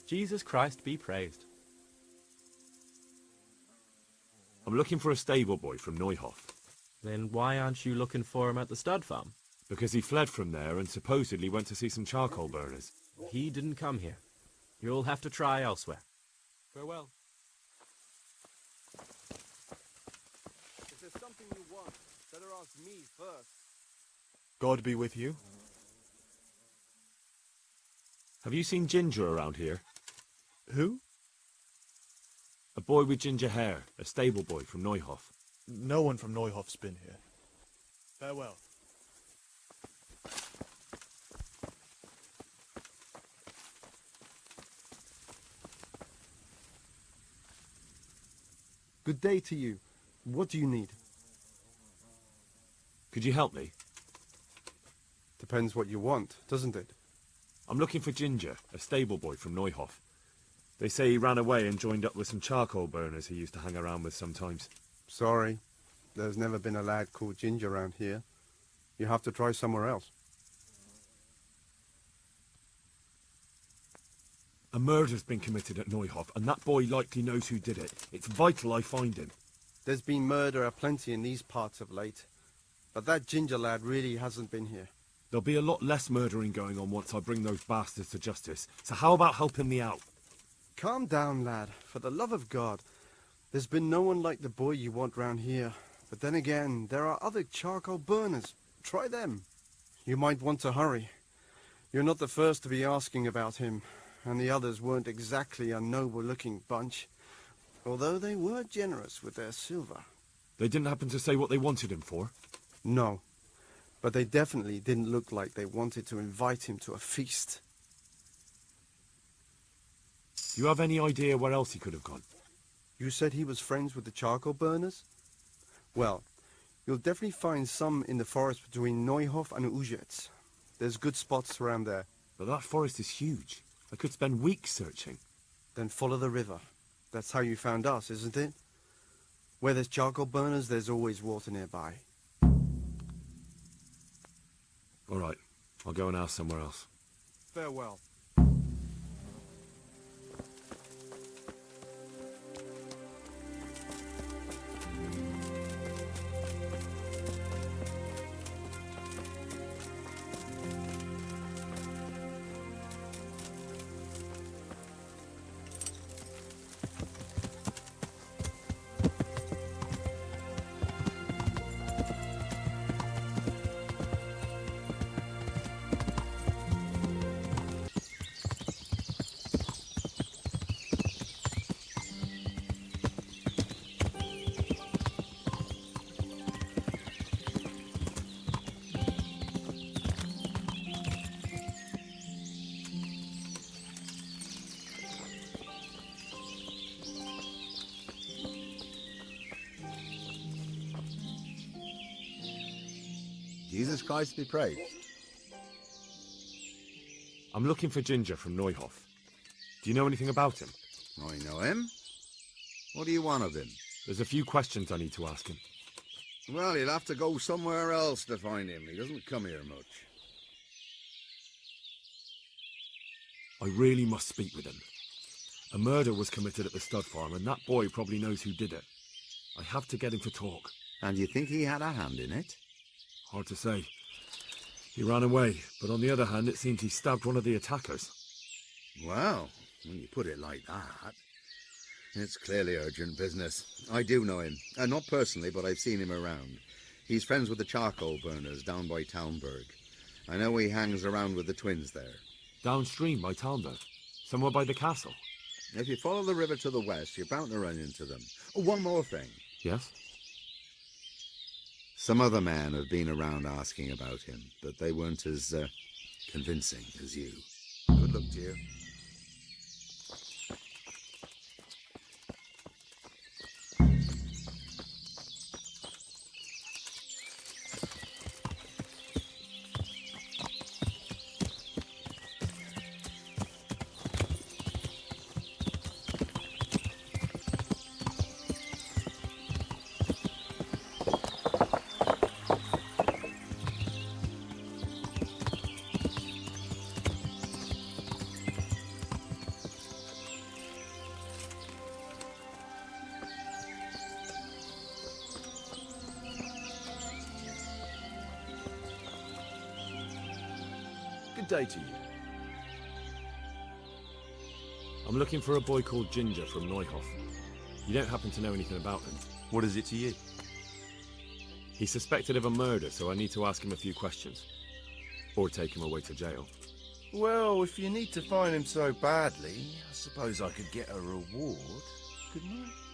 Jesus Christ be praised. I'm looking for a stable boy from Neuhof. Then why aren't you looking for him at the stud farm? Because he fled from there and supposedly went to see some charcoal burners. He didn't come here. You'll have to try elsewhere. Farewell. If there's something you want, better ask me first. God be with you. Have you seen Ginger around here? Who? A boy with ginger hair, a stable boy from Neuhof. No one from Neuhof's been here. Farewell. Good day to you. What do you need? Could you help me? Depends what you want, doesn't it? I'm looking for Ginger, a stable boy from Neuhof. They say he ran away and joined up with some charcoal burners he used to hang around with sometimes. Sorry. There's never been a lad called Ginger around here. You have to try somewhere else. A murder's been committed at Neuhof, and that boy likely knows who did it. It's vital I find him. There's been murder aplenty in these parts of late. But that Ginger lad really hasn't been here. There'll be a lot less murdering going on once I bring those bastards to justice. So how about helping me out? Calm down, lad. For the love of God. There's been no one like the boy you want round here. But then again, there are other charcoal burners. Try them. You might want to hurry. You're not the first to be asking about him. And the others weren't exactly a noble-looking bunch. Although they were generous with their silver. They didn't happen to say what they wanted him for? No. But they definitely didn't look like they wanted to invite him to a feast. Do you have any idea where else he could have gone? You said he was friends with the charcoal burners? Well, you'll definitely find some in the forest between Neuhof and Ujetz. There's good spots around there. But that forest is huge. I could spend weeks searching. Then follow the river. That's how you found us, isn't it? Where there's charcoal burners, there's always water nearby. All right, I'll go and ask somewhere else. Farewell. Jesus Christ be praised. I'm looking for Ginger from Neuhof. Do you know anything about him? I know him. What do you want of him? There's a few questions I need to ask him. Well, you'll have to go somewhere else to find him. He doesn't come here much. I really must speak with him. A murder was committed at the stud farm, and that boy probably knows who did it. I have to get him to talk. And you think he had a hand in it? Hard to say. He ran away, but on the other hand, it seems he stabbed one of the attackers. Well, when you put it like that, it's clearly urgent business. I do know him. Not personally, but I've seen him around. He's friends with the charcoal burners down by Townburg. I know he hangs around with the twins there. Downstream by Townburg? Somewhere by the castle? If you follow the river to the west, you're bound to run into them. Oh, one more thing. Yes? Some other men have been around asking about him, but they weren't as convincing as you. Good luck to you. Good day to you. I'm looking for a boy called Ginger from Neuhoff. You don't happen to know anything about him? What is it to you? He's suspected of a murder, so I need to ask him a few questions. Or take him away to jail. Well, if you need to find him so badly, I suppose I could get a reward, couldn't I?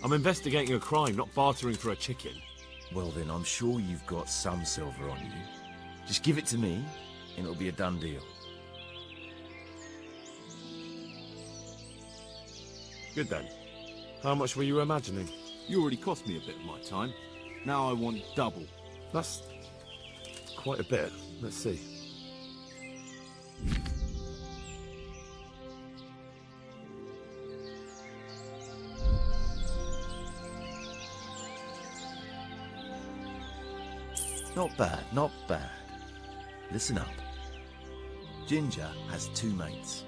I'm investigating a crime, not bartering for a chicken. Well then, I'm sure you've got some silver on you. Just give it to me, and it'll be a done deal. Good then. How much were you imagining? You already cost me a bit of my time. Now I want double. That's quite a bit. Let's see. Not bad, not bad. Listen up. Ginger has two mates.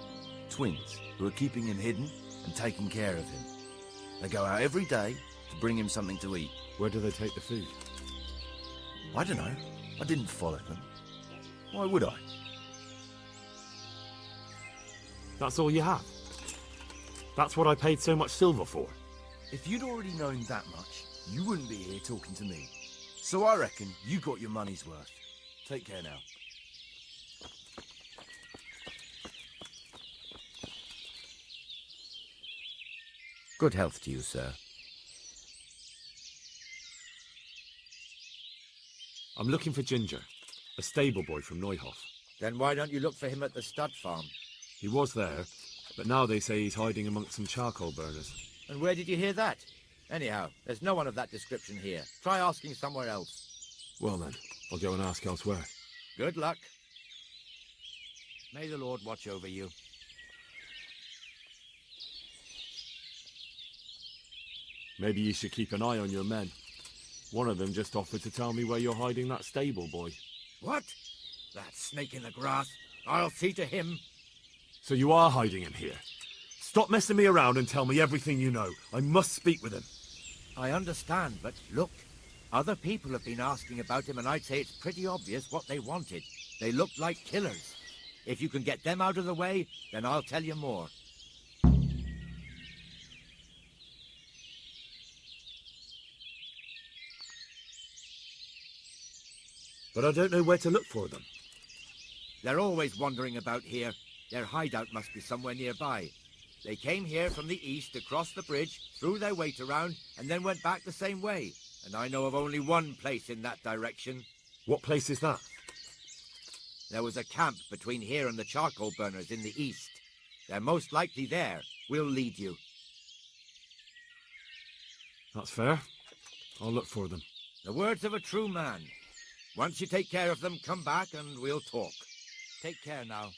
Twins, who are keeping him hidden and taking care of him. They go out every day to bring him something to eat. Where do they take the food? I don't know. I didn't follow them. Why would I? That's all you have? That's what I paid so much silver for? If you'd already known that much, you wouldn't be here talking to me. So I reckon you got your money's worth. Take care now. Good health to you, sir. I'm looking for Ginger, a stable boy from Neuhoff. Then why don't you look for him at the stud farm? He was there, but now they say he's hiding amongst some charcoal burners. And where did you hear that? Anyhow, there's no one of that description here. Try asking somewhere else. Well then, I'll go and ask elsewhere. Good luck. May the Lord watch over you. Maybe you should keep an eye on your men. One of them just offered to tell me where you're hiding that stable boy. What? That snake in the grass? I'll see to him. So you are hiding him here? Stop messing me around and tell me everything you know. I must speak with him. I understand, but look. Other people have been asking about him, and I'd say it's pretty obvious what they wanted. They looked like killers. If you can get them out of the way, then I'll tell you more. But I don't know where to look for them. They're always wandering about here. Their hideout must be somewhere nearby. They came here from the east, across the bridge, threw their weight around, and then went back the same way. And I know of only one place in that direction. What place is that? There was a camp between here and the charcoal burners in the east. They're most likely there. We'll lead you. That's fair. I'll look for them. The words of a true man. Once you take care of them, come back and we'll talk. Take care now.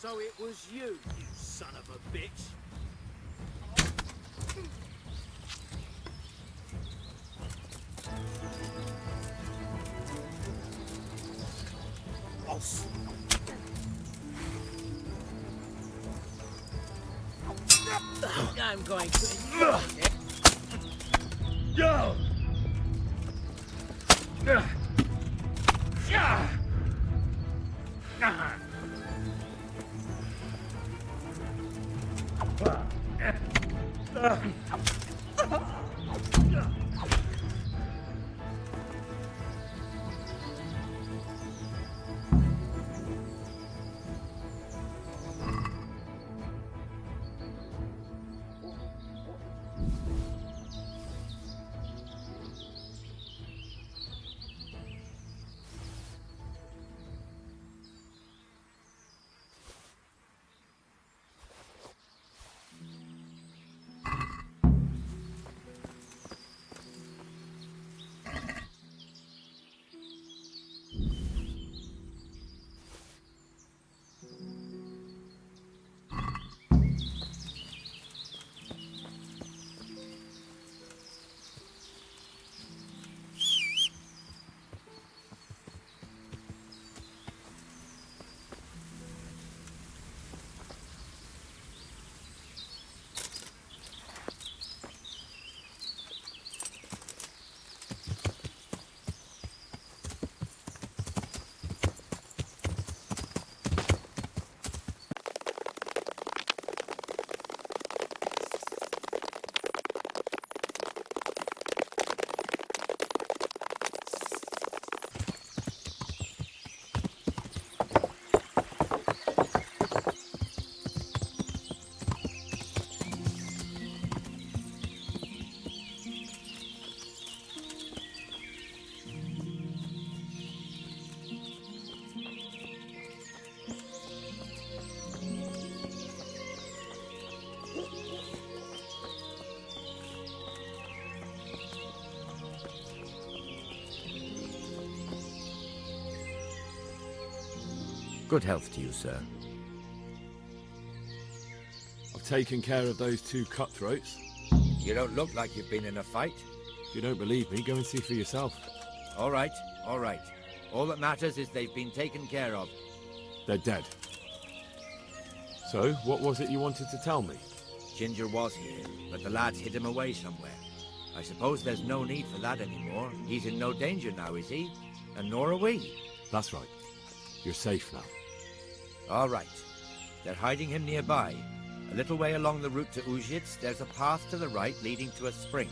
So it was you, you son of a bitch. I'm going to... Go! Good health to you, sir. I've taken care of those two cutthroats. You don't look like you've been in a fight. If you don't believe me, go and see for yourself. All right, all right. All that matters is they've been taken care of. They're dead. So, what was it you wanted to tell me? Ginger was here, but the lads hid him away somewhere. I suppose there's no need for that anymore. He's in no danger now, is he? And nor are we. That's right. You're safe now. All right. They're hiding him nearby. A little way along the route to Uzhitz, there's a path to the right leading to a spring.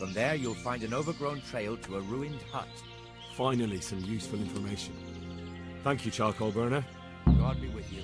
From there, you'll find an overgrown trail to a ruined hut. Finally, some useful information. Thank you, charcoal burner. God be with you.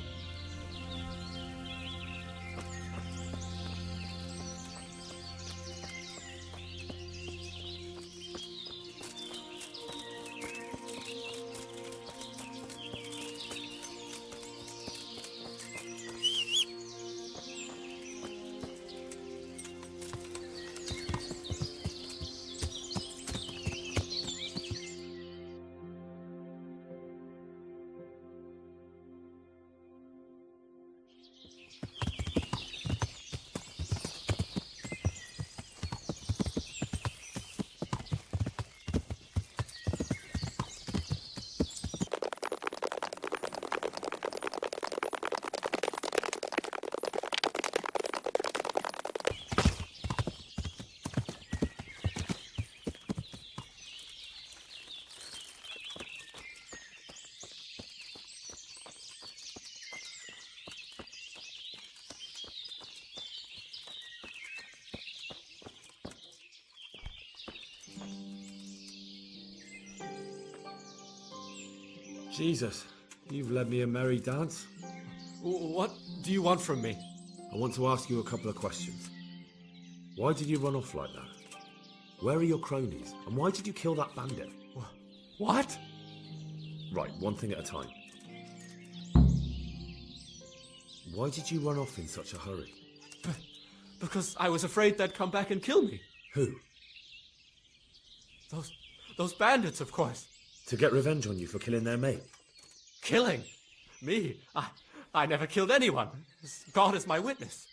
Jesus, you've led me a merry dance. What do you want from me? I want to ask you a couple of questions. Why did you run off like that? Where are your cronies? And why did you kill that bandit? What? Right, one thing at a time. Why did you run off in such a hurry? Because I was afraid they'd come back and kill me. Who? Those bandits, of course. To get revenge on you for killing their mate? Killing? Me? I never killed anyone. God is my witness.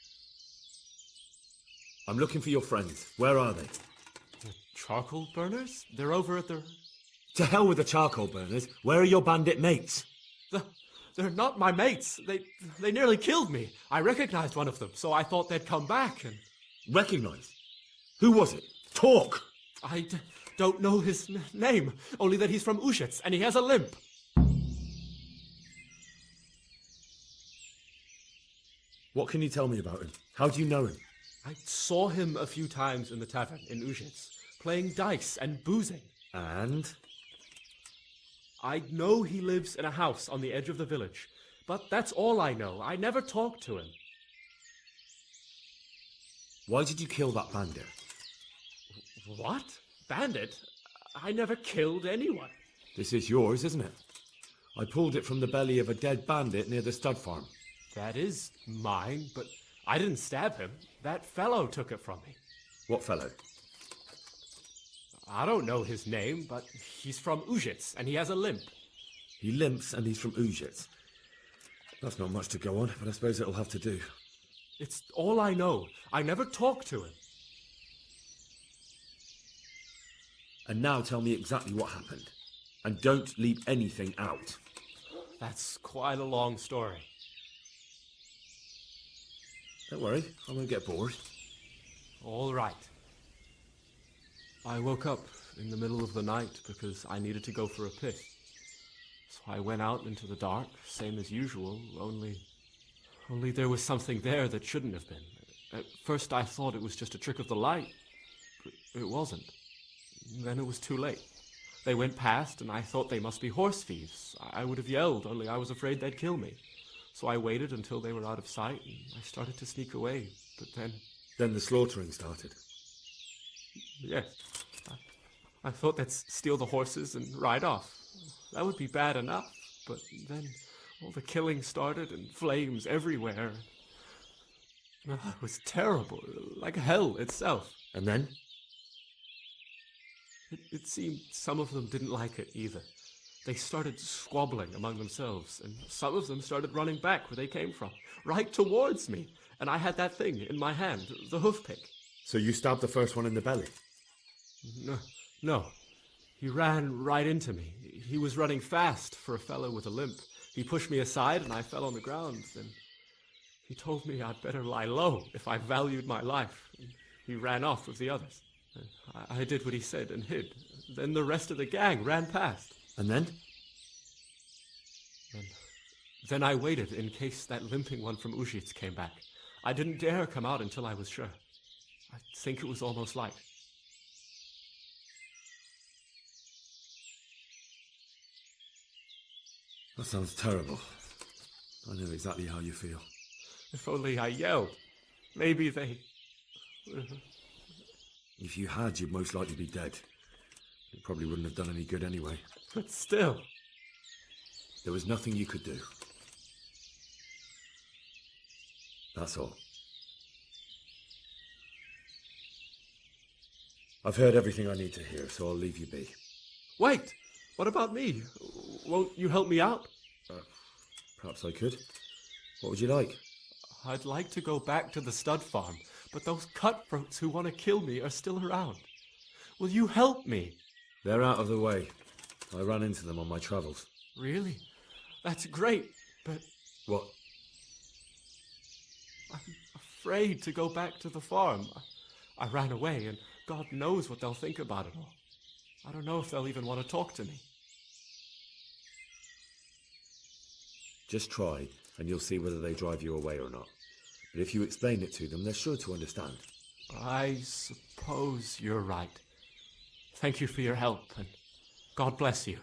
I'm looking for your friends. Where are they? The charcoal burners? They're over at the... To hell with the charcoal burners. Where are your bandit mates? They're not my mates. They nearly killed me. I recognized one of them, so I thought they'd come back and... Recognise? Who was it? Talk! I don't know his name, only that he's from Ushets, and he has a limp. What can you tell me about him? How do you know him? I saw him a few times in the tavern in Ushets, playing dice and boozing. And? I know he lives in a house on the edge of the village, but that's all I know. I never talked to him. Why did you kill that bandit? What? Bandit? I never killed anyone. This is yours, isn't it? I pulled it from the belly of a dead bandit near the stud farm. That is mine, but I didn't stab him. That fellow took it from me. What fellow? I don't know his name, but he's from Ushets, and he has a limp. He limps and he's from Ushets. That's not much to go on, but I suppose it'll have to do. It's all I know. I never talked to him. And now tell me exactly what happened. And don't leave anything out. That's quite a long story. Don't worry, I won't get bored. All right. I woke up in the middle of the night because I needed to go for a piss. So I went out into the dark, same as usual, only there was something there that shouldn't have been. At first I thought it was just a trick of the light, but it wasn't. Then it was too late. They went past and I thought they must be horse thieves. I would have yelled, only I was afraid they'd kill me. So I waited until they were out of sight and I started to sneak away, but then... Then the slaughtering started. Yes. I thought they'd steal the horses and ride off. That would be bad enough, but then all the killing started and flames everywhere. It was terrible, like hell itself. And then? It seemed some of them didn't like it either. They started squabbling among themselves, and some of them started running back where they came from, right towards me. And I had that thing in my hand, the hoof pick. So you stabbed the first one in the belly? No. He ran right into me. He was running fast for a fellow with a limp. He pushed me aside and I fell on the ground. Then he told me I'd better lie low if I valued my life. He ran off with the others. I did what he said and hid. Then the rest of the gang ran past. And then? Then I waited in case that limping one from Ushits came back. I didn't dare come out until I was sure. I think it was almost light. That sounds terrible. I know exactly how you feel. If only I yelled. Maybe they... If you had, you'd most likely be dead. It probably wouldn't have done any good anyway. But still... There was nothing you could do. That's all. I've heard everything I need to hear, so I'll leave you be. Wait! What about me? Won't you help me out? Perhaps I could. What would you like? I'd like to go back to the stud farm, but those cutthroats who want to kill me are still around. Will you help me? They're out of the way. I ran into them on my travels. Really? That's great, but... What? I'm afraid to go back to the farm. I ran away, and God knows what they'll think about it all. I don't know if they'll even want to talk to me. Just try, and you'll see whether they drive you away or not. But if you explain it to them, they're sure to understand. I suppose you're right. Thank you for your help, and God bless you.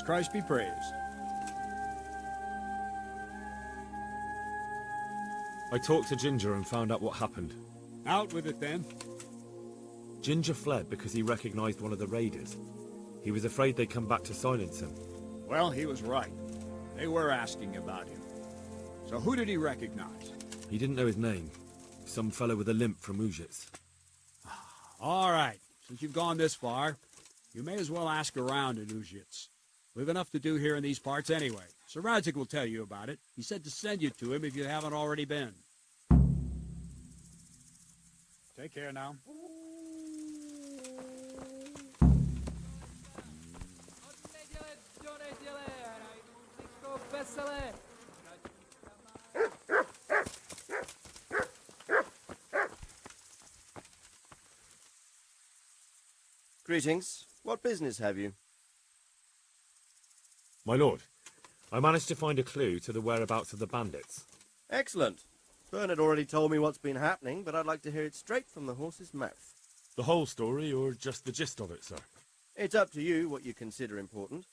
Christ be praised. I talked to Ginger and found out what happened. Out with it, then. Ginger fled because he recognized one of the raiders. He was afraid they'd come back to silence him. Well, he was right. They were asking about him. So who did he recognize? He didn't know his name. Some fellow with a limp from Ujits. All right. Since you've gone this far, you may as well ask around in Ujits. We've enough to do here in these parts anyway. Sir Radzik will tell you about it. He said to send you to him if you haven't already been. Take care now. Greetings. What business have you? My lord, I managed to find a clue to the whereabouts of the bandits. Excellent. Bernard already told me what's been happening, but I'd like to hear it straight from the horse's mouth. The whole story, or just the gist of it, sir? It's up to you what you consider important.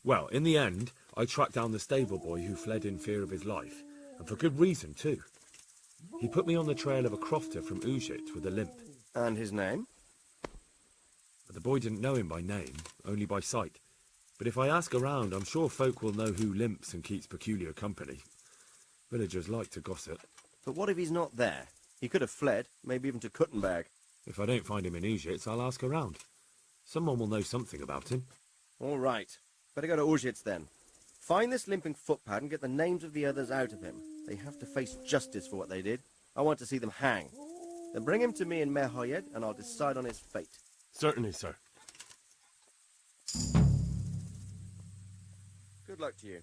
Well, in the end, I tracked down the stable boy who fled in fear of his life, and for good reason, too. He put me on the trail of a crofter from Ujit with a limp. And his name? But the boy didn't know him by name, only by sight. But if I ask around, I'm sure folk will know who limps and keeps peculiar company. Villagers like to gossip. But what if he's not there? He could have fled, maybe even to Kuttenberg. If I don't find him in Ujits, I'll ask around. Someone will know something about him. All right. Better go to Ujits then. Find this limping footpad and get the names of the others out of him. They have to face justice for what they did. I want to see them hang. Then bring him to me in Merhoyed and I'll decide on his fate. Certainly, sir. Good luck to you.